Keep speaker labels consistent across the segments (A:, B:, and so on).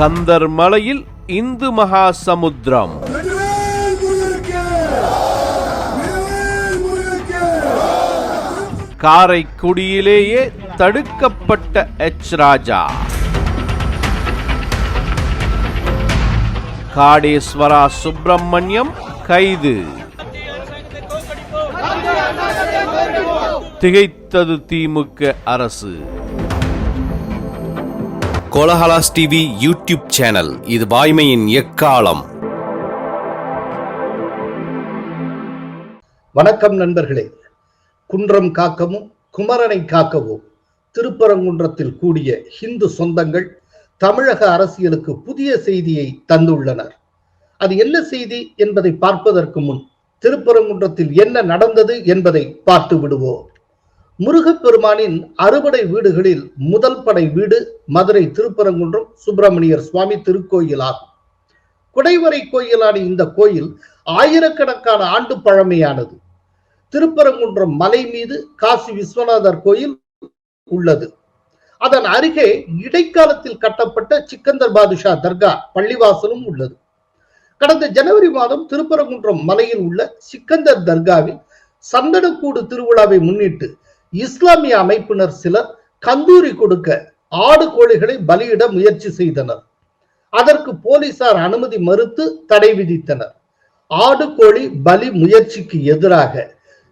A: கந்தர் மலையில் இந்து மகா சமுத்திரம். காரைக்குடியிலேயே தடுக்கப்பட்ட எச் ராஜா. காடேஸ்வரா சுப்பிரமணியம் கைது. திகைத்தது திமுக அரசு.
B: கோலஹலாஸ் டிவி யூடியூப் சேனல், இது வாய்மையின் எக்காலம்.
C: வணக்கம் நண்பர்களே. குன்றம் காக்கவும் குமரனை காக்கவும் திருப்பரங்குன்றத்தில் கூடிய இந்து சொந்தங்கள் தமிழக அரசியலுக்கு புதிய செய்தியை தந்துள்ளனர். அது என்ன செய்தி என்பதை பார்ப்பதற்கு முன் திருப்பரங்குன்றத்தில் என்ன நடந்தது என்பதை பார்த்து விடுவோம். முருகப்பெருமானின் அறுபடை வீடுகளில் முதல் படை வீடு மதுரை திருப்பரங்குன்றம் சுப்பிரமணியர் சுவாமி திருக்கோயில் ஆகும். குடைவரை கோயிலான இந்த கோயில் ஆயிரக்கணக்கான ஆண்டு பழமையானது. திருப்பரங்குன்றம் மலை மீது காசி விஸ்வநாதர் கோயில் உள்ளது. அதன் அருகே இடைக்காலத்தில் கட்டப்பட்ட சிக்கந்தர் பாதுஷா தர்கா பள்ளிவாசலும் உள்ளது. கடந்த ஜனவரி மாதம் திருப்பரங்குன்றம் மலையில் உள்ள சிக்கந்தர் தர்காவில் சந்தனக்கூடு திருவிழாவை முன்னிட்டு இஸ்லாமிய அமைப்பினர் சிலர் கந்தூரி கொடுக்க ஆடு கோழிகளை பலியிட முயற்சி செய்தனர். அதற்கு போலீசார் அனுமதி மறுத்து தடை விதித்தனர். ஆடு கோழி பலி முயற்சிக்கு எதிராக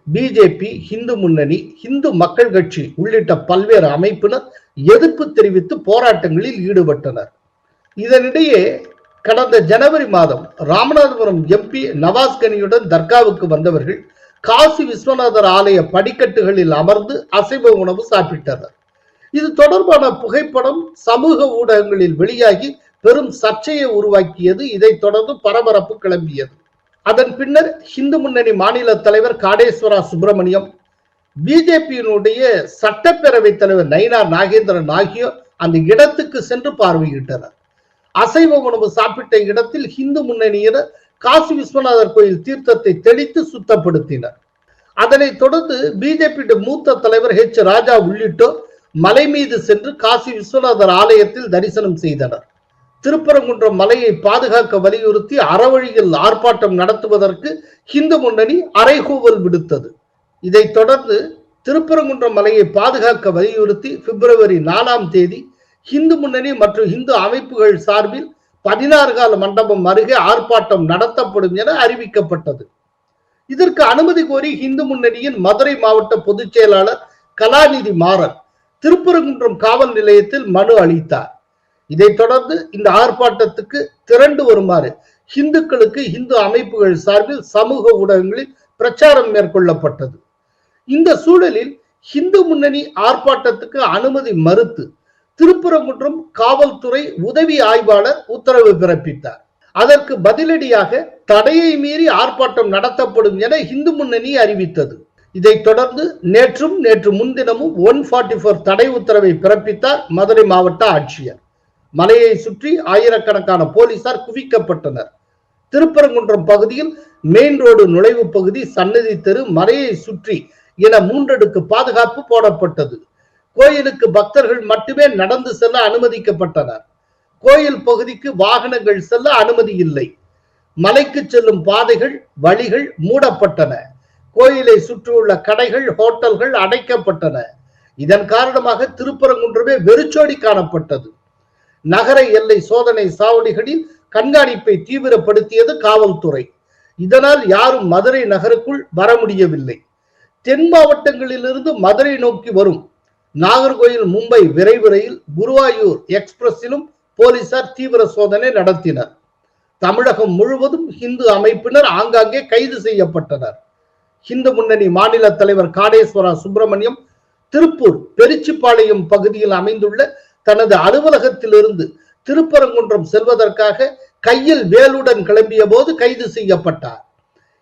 C: பிஜேபி, இந்து முன்னணி, இந்து மக்கள் கட்சி உள்ளிட்ட பல்வேறு அமைப்பினர் எதிர்ப்பு தெரிவித்து போராட்டங்களில் ஈடுபட்டனர். இதனிடையே கடந்த ஜனவரி மாதம் ராமநாதபுரம் எம்பி நவாஸ்கனியுடன் தர்காவுக்கு வந்தவர்கள் காசி விஸ்வநாதர் ஆலய படிக்கட்டுகளில் அமர்ந்து அசைவ உணவு சாப்பிட்டனர். இது தொடர்பான புகைப்படம் சமூக ஊடகங்களில் வெளியாகி பெரும் சர்ச்சையை உருவாக்கியது. இதைத் தொடர்ந்து பரபரப்பு கிளம்பியது. அதன் பின்னர் இந்து முன்னணி மாநில தலைவர் காடேஸ்வரா சுப்பிரமணியம், பிஜேபியினுடைய சட்டப்பேரவை தலைவர் நயினார் நாகேந்திரன் ஆகியோர் அந்த இடத்துக்கு சென்று பார்வையிட்டனர். அசைவ உணவு சாப்பிட்ட இடத்தில் இந்து முன்னணியினர் காசி விஸ்வநாதர் கோயில் தீர்த்தத்தை தெளித்து சுத்தப்படுத்தினர். அதனைத் தொடர்ந்து பிஜேபி மூத்த தலைவர் எச் ராஜா உள்ளிட்டோர் மலை மீது சென்று காசி விஸ்வநாதர் ஆலயத்தில் தரிசனம் செய்தனர். திருப்பரங்குன்றம் மலையை பாதுகாக்க வலியுறுத்தி அறவழியில் ஆர்ப்பாட்டம் நடத்துவதற்கு இந்து முன்னணி அறைகூவல் விடுத்தது. இதைத் தொடர்ந்து திருப்பரங்குன்றம் மலையை பாதுகாக்க வலியுறுத்தி பிப்ரவரி 4ஆம் தேதி இந்து முன்னணி மற்றும் இந்து அமைப்புகள் சார்பில் 16 கால மண்டபம் அருகே ஆர்ப்பாட்டம் நடத்தப்படும் என அறிவிக்கப்பட்டது. இதற்கு அனுமதி கோரி இந்து முன்னணியின் மதுரை மாவட்ட பொதுச் செயலாளர் கலாநிதி மாறன் திருப்பரங்குன்றம் காவல் நிலையத்தில் மனு அளித்தார். இதைத் தொடர்ந்து இந்த ஆர்ப்பாட்டத்துக்கு திரண்டு வருமாறு இந்துக்களுக்கு இந்து அமைப்புகள் சார்பில் சமூக ஊடகங்களில் பிரச்சாரம் மேற்கொள்ளப்பட்டது. இந்த சூழலில் இந்து முன்னணி ஆர்ப்பாட்டத்துக்கு அனுமதி மறுத்து திருப்பரங்குன்றம் காவல்துறை உதவி ஆய்வாளர் உத்தரவு பிறப்பித்தார். அதற்கு பதிலடியாக தடையை மீறி ஆர்ப்பாட்டம் நடத்தப்படும் என இந்து முன்னணி அறிவித்தது. இதைத் தொடர்ந்து நேற்று முன்தினமும் 144 தடை உத்தரவை பிறப்பித்தார் மதுரை மாவட்ட ஆட்சியர். மலையை சுற்றி ஆயிரக்கணக்கான போலீசார் குவிக்கப்பட்டனர். திருப்பரங்குன்றம் பகுதியில் மெயின் ரோடு நுழைவு பகுதி, சன்னதி தெரு, மலையை சுற்றி என 3 அடுக்கு பாதுகாப்பு போடப்பட்டது. கோயிலுக்கு பக்தர்கள் மட்டுமே நடந்து செல்ல அனுமதிக்கப்பட்டனர். கோயில் பகுதிக்கு வாகனங்கள் செல்ல அனுமதி இல்லை. மலைக்கு செல்லும் பாதைகள், வழிகள் மூடப்பட்டன. கோயிலை சுற்றியுள்ள கடைகள், ஹோட்டல்கள் அடைக்கப்பட்டன. இதன் காரணமாக திருப்பரங்குன்றமே வெறிச்சோடி காணப்பட்டது. நகர எல்லை சோதனை சாவடிகளில் கண்காணிப்பை தீவிரப்படுத்தியது காவல்துறை. இதனால் யாரும் மதுரை நகருக்குள் வர முடியவில்லை. தென் மாவட்டங்களிலிருந்து மதுரை நோக்கி வரும் நாகர்கோயில் மும்பை விரைவு ரயில், குருவாயூர் எக்ஸ்பிரஸிலும் போலீசார் தீவிர சோதனை நடத்தினர். தமிழகம் முழுவதும் இந்து அமைப்பினர் ஆங்காங்கே கைது செய்யப்பட்டனர். இந்து முன்னணி மாநில தலைவர் காடேஸ்வரா சுப்பிரமணியம் திருப்பூர் பெரிச்சிப்பாளையம் பகுதியில் அமைந்துள்ள தனது அலுவலகத்திலிருந்து திருப்பரங்குன்றம் செல்வதற்காக கையில் வேலுடன் கிளம்பிய போது கைது செய்யப்பட்டார்.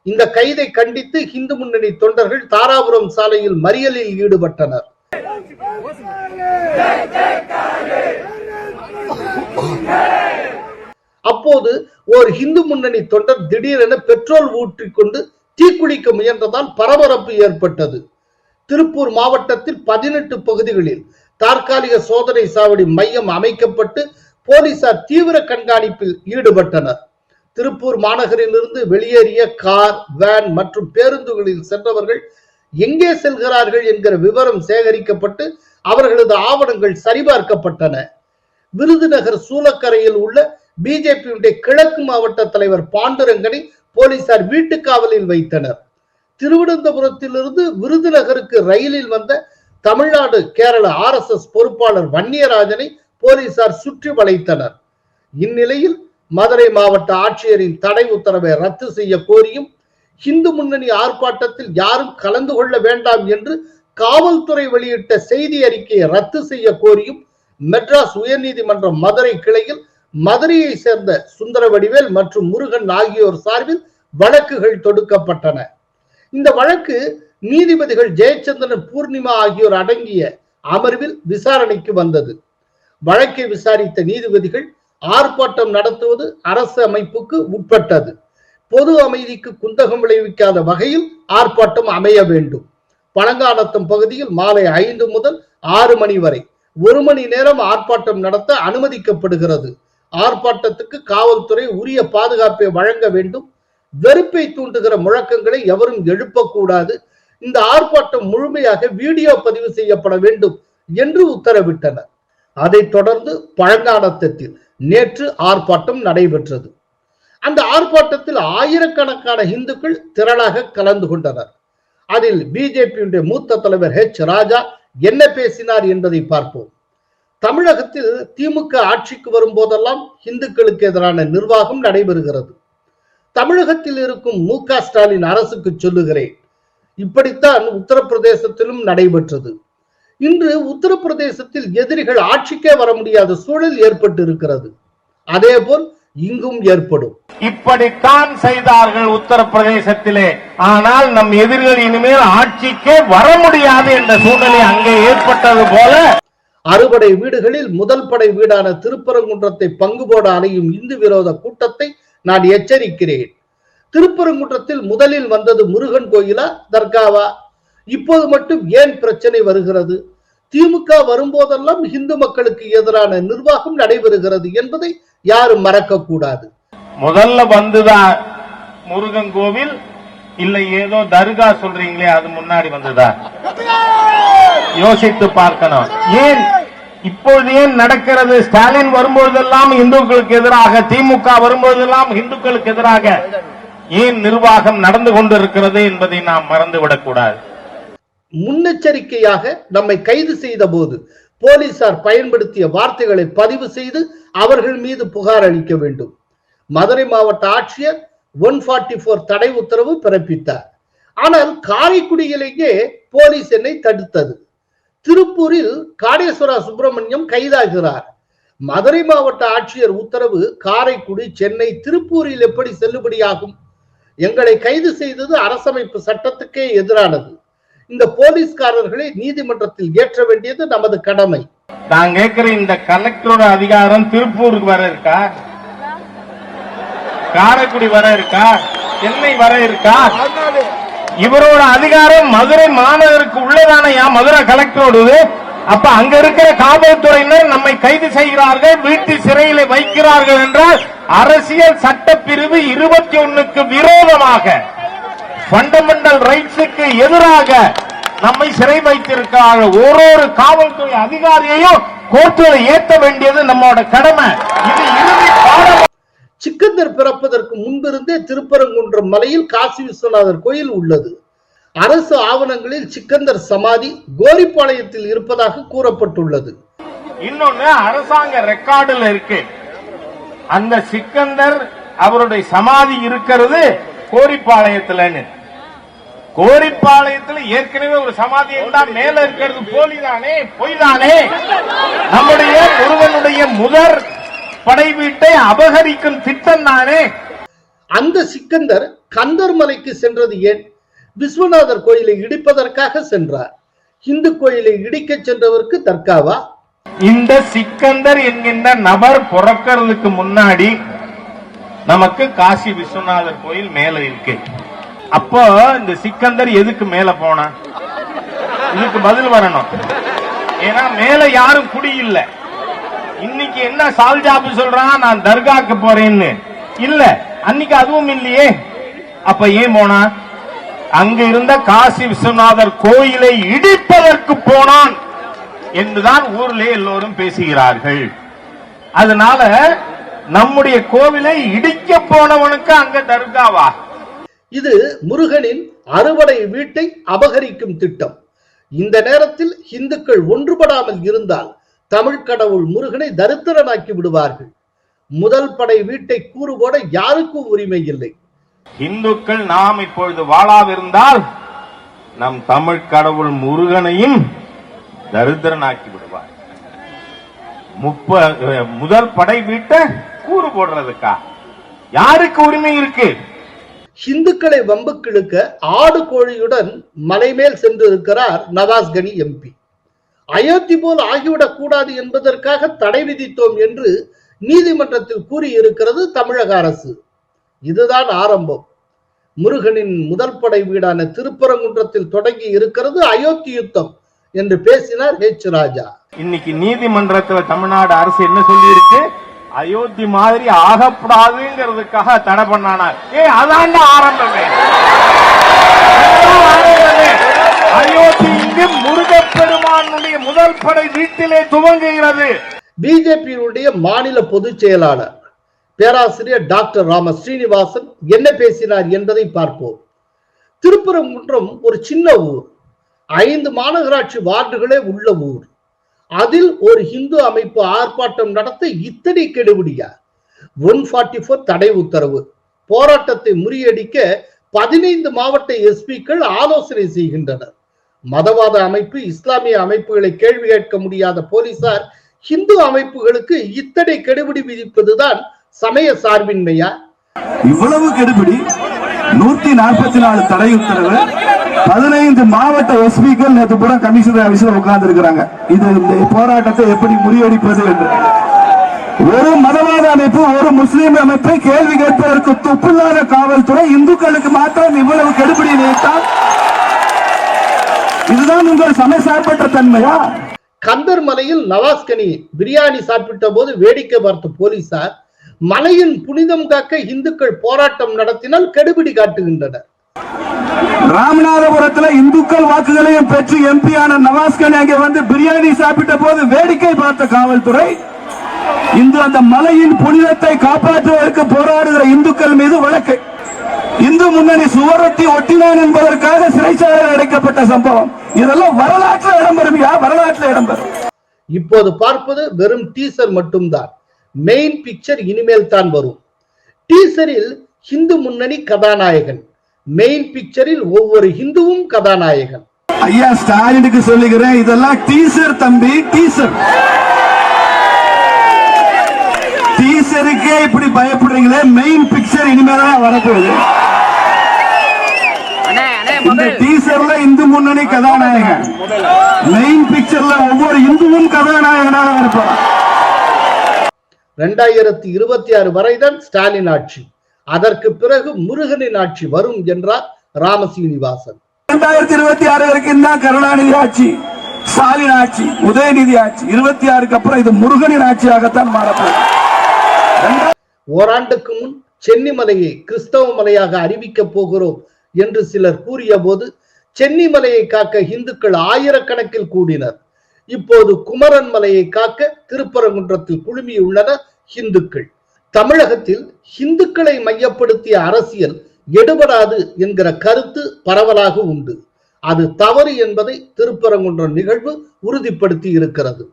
C: இந்த கைதை கண்டித்து இந்து முன்னணி தொண்டர்கள் தாராபுரம் சாலையில் மறியலில் ஈடுபட்டனர். அப்போது ஒரு இந்து முன்னணி தொண்டர் திடீரென பெட்ரோல் ஊற்றிக்கொண்டு தீக்குளிக்க முயன்றதால் பரபரப்பு ஏற்பட்டது. திருப்பூர் மாவட்டத்தில் 18 பகுதிகளில் தற்காலிக சோதனை சாவடி மையம் அமைக்கப்பட்டு போலீசார் தீவிர கண்காணிப்பில் ஈடுபட்டனர். திருப்பூர் மாநகரிலிருந்து வெளியேறிய கார், வேன் மற்றும் பேருந்துகளில் சென்றவர்கள் எங்கே செல்கிறார்கள் என்கிற விவரம் சேகரிக்கப்பட்டு அவர்களது ஆவணங்கள் சரிபார்க்கப்பட்டன. விருதுநகர் சூலக்கரையில் உள்ள பிஜேபியுடைய கிழக்கு மாவட்ட தலைவர் பாண்டுரங்கனை போலீசார் வீட்டு காவலில் வைத்தனர். திருவனந்தபுரத்திலிருந்து விருதுநகருக்கு ரயிலில் வந்த தமிழ்நாடு கேரள RSS பொறுப்பாளர் வன்னியராஜனை போலீசார் சுற்றி வளைத்தனர். இந்நிலையில் மதுரை மாவட்ட ஆட்சியரின் தடை உத்தரவை ரத்து செய்ய கோரியும் இந்து முன்னணி ஆர்ப்பாட்டத்தில் யாரும் கலந்து கொள்ள வேண்டாம் என்று காவல்துறை வெளியிட்ட செய்தி அறிக்கையை ரத்து செய்ய கோரியும் மெட்ராஸ் உயர்நீதிமன்ற மதுரை கிளையில் மதுரையை சேர்ந்த சுந்தரவடிவேல் மற்றும் முருகன் ஆகியோர் சார்பில் வழக்குகள் தொடுக்கப்பட்டன. இந்த வழக்கு நீதிபதிகள் ஜெயச்சந்திரன், பூர்ணிமா ஆகியோர் அடங்கிய அமர்வில் விசாரணைக்கு வந்தது. வழக்கை விசாரித்த நீதிபதிகள் ஆர்ப்பாட்டம் நடத்துவது அரசு அமைப்புக்கு உட்பட்டது, பொது அமைதிக்கு குந்தகம் விளைவிக்காத வகையில் ஆர்ப்பாட்டம் அமைய வேண்டும். பழங்கானத்தம் பகுதியில் மாலை 5 முதல் 6 மணி வரை 1 மணி நேரம் ஆர்ப்பாட்டம் நடத்த அனுமதிக்கப்படுகிறது. ஆர்ப்பாட்டத்துக்கு காவல்துறை உரிய பாதுகாப்பை வழங்க வேண்டும். வெறுப்பை தூண்டுகிற முழக்கங்களை எவரும் எழுப்பக்கூடாது. இந்த ஆர்ப்பாட்டம் முழுமையாக வீடியோ பதிவு செய்யப்பட வேண்டும் என்று உத்தரவிட்டனர். அதைத் தொடர்ந்து பழங்கானத்தத்தில் நேற்று ஆர்ப்பாட்டம் நடைபெற்றது. அந்த ஆர்ப்பாட்டத்தில் ஆயிரக்கணக்கான இந்துக்கள் திரளாக கலந்து கொண்டனர். அதில் பிஜேபியுடைய மூத்த தலைவர் H. ராஜா என்ன பேசினார் என்பதை பார்ப்போம். தமிழகத்தில் திமுக ஆட்சிக்கு வரும்போதெல்லாம் இந்துக்களுக்கு எதிரான நிர்வாகம் நடைபெறுகிறது. தமிழகத்தில் இருக்கும் மு.க. ஸ்டாலின் அரசுக்கு சொல்லுகிறேன், இப்படித்தான் உத்தரப்பிரதேசத்திலும் நடைபெற்றது. இன்று உத்தரப்பிரதேசத்தில் எதிரிகள் ஆட்சிக்கே வர முடியாத சூழல் ஏற்பட்டு இருக்கிறது. அதேபோல் இங்கும் ஏற்படும்.
D: இப்படித்தான் செய்தார்கள் உத்தரப்பிரதேசத்திலே. ஆனால் நம் எதிரிகள் இனிமேல் ஆட்சிக்கே வர முடியாது என்ற சூழ்நிலை அங்கே ஏற்பட்டது போல
C: அறுபடை வீடுகளில் முதல் படை வீடான திருப்பரங்குன்றத்தை பங்கு போட அலையும் இந்து விரோத கூட்டத்தை நான் எச்சரிக்கிறேன். திருப்பரங்குன்றத்தில் முதலில் வந்தது முருகன் கோயிலா, தர்காவா? இப்போது மட்டும் ஏன் பிரச்சனை வருகிறது? திமுக வரும்போதெல்லாம் இந்து மக்களுக்கு எதிரான நிர்வாகம் நடைபெறுகிறது என்பதை யாரும் மறக்க கூடாது.
D: முதல்ல வந்துதான் முருகன் கோவில், இல்லை ஏதோ தர்கா சொல்றீங்களே, அது முன்னாடி வந்ததா? யோசித்து பார்க்கணும். ஏன் இப்பொழுது ஏன் நடக்கிறது? ஸ்டாலின் வரும்போதெல்லாம் இந்துக்களுக்கு எதிராக, திமுக வரும்போதெல்லாம் இந்துக்களுக்கு எதிராக ஏன் நிர்வாகம் நடந்து கொண்டிருக்கிறது என்பதை நாம் மறந்துவிடக் கூடாது.
C: முன்னெச்சரிக்கையாக நம்மை கைது செய்த போது போலீசார் பயன்படுத்திய வார்த்தைகளை பதிவு செய்து அவர்கள் மீது புகார் அளிக்க வேண்டும். மதுரை மாவட்ட ஆட்சியர் 144 தடை உத்தரவு பிறப்பித்தார். ஆனால் காரைக்குடியிலேயே போலீஸ் என்னை தடுத்தது. திருப்பூரில் காடேஸ்வரா சுப்பிரமணியம் கைதாகிறார். மதுரை மாவட்ட ஆட்சியர் உத்தரவு காரைக்குடி, சென்னை, திருப்பூரில் எப்படி செல்லுபடியாகும்? எங்களை கைது செய்தது அரசமைப்பு சட்டத்துக்கே எதிரானது. இந்த போலீஸ்காரர்களை நீதிமன்றத்தில் ஏற்ற வேண்டியது நமது கடமை.
D: நான் கேட்கிற இந்த கலெக்டரோட அதிகாரம் திருப்பூருக்கு வர இருக்கா? காரைக்குடி வர இருக்கா? சென்னை வர இருக்கா? இவரோட அதிகாரம் மதுரை மாநகருக்கு உள்ளதானையா மதுரை கலெக்டரோடு? அப்ப அங்க இருக்கிற காவல்துறையினர் நம்மை கைது செய்கிறார்கள், வீட்டு சிறையில வைக்கிறார்கள் என்றால் அரசியல் சட்டப்பிரிவு 21க்கு விரோதமாக, ஃபண்டமெண்டல் ரைட்ஸுக்கு எதிராக நம்மை சிறை வைத்திருக்கிறார்கள். ஒரு காவல்துறை அதிகாரியையும் கோர்ட்டில் ஏற்ற வேண்டியது நம்மோட கடமை. இது இறுதி பாடம்.
C: சிக்கந்தர் பிறப்பதற்கு முன்பிருந்தே திருப்பரங்குன்றம் மலையில் காசி விஸ்வநாதர் கோயில் உள்ளது. அரசு ஆவணங்களில் சிக்கந்தர் சமாதி கோரிப்பாளையத்தில் இருப்பதாக கூறப்பட்டுள்ளது.
D: இன்னொன்னு அரசாங்க ரெக்கார்டில் இருக்கு, அந்த சிக்கந்தர் அவருடைய சமாதி இருக்கிறது கோரிப்பாளையத்தில். கோரிப்பாளையத்தில் ஏற்கனவே ஒரு சமாதி இருந்தால் மேல இருக்கிறது போலிதானே, பொய்தானே? நம்முடைய முருகனுடைய முதற் படை வீட்டை அபகரிக்கும் திட்டம் தானே.
C: அந்த சிக்கந்தர் கந்தர் மலைக்கு சென்றது ஏன்? விஸ்வநாதர் கோயிலை இடிப்பதற்காக சென்றார். இந்து கோயிலை இடிக்க சென்றவருக்கு தர்காவா?
D: இந்த சிக்கந்தர் என்கின்ற நபர் பிறக்கிறதுக்கு முன்னாடி நமக்கு காசி விஸ்வநாதர் கோயில் மேல இருக்கு. அப்போ இந்த சிக்கந்தர் எதுக்கு மேல போனா? இதுக்கு பதில் வரணும். ஏன்னா மேல யாரும் குடி இல்லை. இன்னைக்கு என்ன சால்ஜாபு சொல்றான், நான் தர்காக்கு போறேன்னு. இல்ல, அன்னைக்கு அதுவும் இல்லையே. அப்ப ஏன் போனா? அங்க இருந்த காசி விஸ்வநாதர் கோயிலை இடிப்பதற்கு போனான் என்றுதான் ஊரிலே எல்லோரும் பேசுகிறார்கள். அதனால நம்முடைய கோவிலை இடிக்க போனவனுக்கு அங்க தர்காவா?
C: இது முருகனின் அறுவடை வீட்டை அபகரிக்கும் திட்டம். இந்த நேரத்தில் இந்துக்கள் ஒன்றுபடாமல் இருந்தால் தமிழ் கடவுள் முருகனை தரித்திரனாக்கி விடுவார்கள். முதல் படை வீட்டை கூறு போட யாருக்கும் உரிமை இல்லை.
D: இந்துக்கள் நாம் இப்பொழுது வாழாவிருந்தால் நம் தமிழ் கடவுள் முருகனையும் தரித்திரனாக்கி விடுவார். முதல் படை வீட்டை கூறு போடுறதுக்கா யாருக்கு உரிமை இருக்கு?
C: இந்துக்களை வம்புக்கிழுக்க ஆடு கோழியுடன் மலைமேல் சென்றிருக்கிறார் நவாஸ் கனி எம்பி. அயோத்தி போல் ஆகிவிடக் கூடாது என்பதற்காக தடை விதித்தோம் என்று நீதிமன்றத்தில் கூறியிருக்கிறது தமிழக அரசு. இதுதான் ஆரம்பம். முருகனின் முதல் படை வீடான திருப்பரங்குன்றத்தில் தொடங்கி இருக்கிறது அயோத்தி யுத்தம் என்று பேசினார் ஹெச் ராஜா.
D: இன்னைக்கு நீதிமன்றத்தில் தமிழ்நாடு அரசு என்ன சொல்லி இருக்கு? அயோத்தி மாதிரி ஆகப்படாதுங்கிறதுக்காக தடை பண்ணானா? அதாண்ட ஆரம்பமே. அயோத்தி இங்கு முருகப்பெருமானுடைய முதல் படை வீட்டிலே துவங்குகிறது.
C: பிஜேபியினுடைய மாநில பொதுச் செயலாளர் பேராசிரியர் டாக்டர் ராம ஸ்ரீனிவாசன் என்ன பேசினார் என்பதை பார்ப்போம். திருப்பரங்குன்றம் ஒரு சின்ன ஊர், 5 மாநகராட்சி வார்டுகளே உள்ள ஊர். அதில் ஒரு இந்து அமைப்பு ஆர்ப்பாட்டம் நடத்த இத்தனை கெடுபிடியா? 144 தடை உத்தரவு. போராட்டத்தை முறியடிக்க 15 மாவட்ட எஸ்பிக்கள் ஆலோசனை செய்கின்றனர். மதவாத அமைப்பு, இஸ்லாமிய அமைப்புகளை கேள்வி கேட்க முடியாத போலீசார் இந்து அமைப்புகளுக்கு இத்தனை கெடுபிடி விதிப்பதுதான் சமய சார்பின்மையா?
E: இவ்வளவு கெடுபிடி, 144 தடை உத்தரவு, 15 மாவட்ட எஸ்பிக்கள் நேற்று கூட கமிஷனர் ஆபீஸ்ல உட்கார்ந்து இருக்கிறாங்க. இது இந்த போராட்டத்தை எப்படி முறியடிப்பது என்று. ஒரு மதவாத அமைப்பு, ஒரு முஸ்லீம் அமைப்பை கேள்வி கேட்பதற்கு துப்பில்லாத காவல்துறை இந்துக்களுக்கு மாத்திரம் இவ்வளவு கெடுபிடி நினைத்தால் இதுதான் உங்கள் சமய சார்பற்ற தன்மையா?
C: கந்தர் மலையில் நவாஸ்கனி பிரியாணி சாப்பிட்ட போது வேடிக்கை பார்த்த போலீசார் மலையின் புனிதம் காக்க இந்துக்கள் போராட்டம் நடத்தினால் கெடுபிடி காட்டுகின்றனர்.
E: ராமநாதபுரத்தில் இந்துக்கள் வாக்குகளையும் பெற்று எம்பியான நவாஸ்கனி அங்கே வந்து பிரியாணி சாப்பிட்ட போது வேடிக்கை பார்த்த காவல்துறை இன்று அந்த மலையின் புனிதத்தை காப்பாற்றுவதற்கு போராடுகிற இந்துக்கள் மீது வழக்கு. இந்து முன்னணி சுவரொட்டி ஒட்டினான் என்பதற்காக சிறைச்சாலையில் அடைக்கப்பட்ட சம்பவம். இதெல்லாம் வரலாற்றில் இடம்பெறும். வரலாற்றில் இடம்பெறும்.
C: இப்போது பார்ப்பது வெறும் டீசர் மட்டும்தான். மெயின் பிக்சர் இனிமேல் தான் வரும். டீசரில் இந்து முன்னணி கதாநாயகன், மெயின் பிக்சரில் ஒவ்வொரு இந்துவும் கதாநாயகன்.
E: ஐயா ஸ்டாலினுக்கு சொல்லுகிறேன், இதெல்லாம் டீசர் தம்பி, டீசர். டீசருக்கே இப்படி பயப்படுறீங்களே, மெயின் பிக்சர் இனிமேதான் வரப்போகுது. இந்த டீசர்ல இந்து முன்னணி கதாநாயகன், மெயின் பிக்சர்ல ஒவ்வொரு இந்துவும் கதாநாயகனாக இருப்பார்.
C: 2026 வரைதான் ஸ்டாலின் ஆட்சி, அதற்கு பிறகு முருகனின் ஆட்சி வரும் என்றார் ராமசீனிவாசன்.
E: 2026 வரைக்கும் தான் கருணாநிதி ஆட்சி, ஸ்டாலின் ஆட்சி, உதயநிதி ஆட்சி. 26க்கு அப்புறம் இது முருகனின் ஆட்சியாகத்தான் மாறப்போகுது.
C: ஓராண்டுக்கு முன் சென்னிமலையை கிறிஸ்தவ மலையாக அறிவிக்க போகிறோம் என்று சிலர் கூறிய போது சென்னிமலையை காக்க இந்துக்கள் ஆயிரக்கணக்கில் கூடினர். இப்போது குமரன் மலையை காக்க திருப்பரங்குன்றத்தில் குழுமியுள்ளனர் இந்துக்கள். தமிழகத்தில் இந்துக்களை மையப்படுத்திய அரசியல் எடுபடாது என்கிற கருத்து பரவலாக உண்டு. அது தவறு என்பதை திருப்பரங்குன்றம் நிகழ்வு உறுதிப்படுத்தி இருக்கிறது.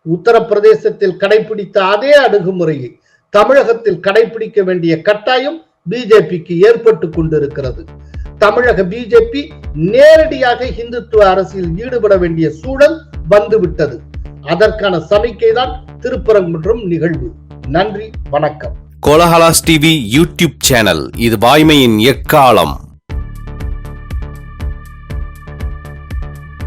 C: உத்தரப்பிரதேசத்தில் கடைபிடித்த அதே அணுகுமுறையை தமிழகத்தில் கடைபிடிக்க வேண்டிய கட்டாயம் பிஜேபிக்கு ஏற்பட்டு கொண்டிருக்கிறது. தமிழக பிஜேபி நேரடியாக இந்துத்துவ அரசியல் ஈடுபட வேண்டிய சூழல் வந்துவிட்டது. அதற்கான சமிக்கை தான் திருப்பரங்குன்றம் நிகழ்வு. நன்றி, வணக்கம்.
B: கோலஹலாஸ் டிவி யூடியூப் சேனல், இது வாய்மையின் எக்காலம்.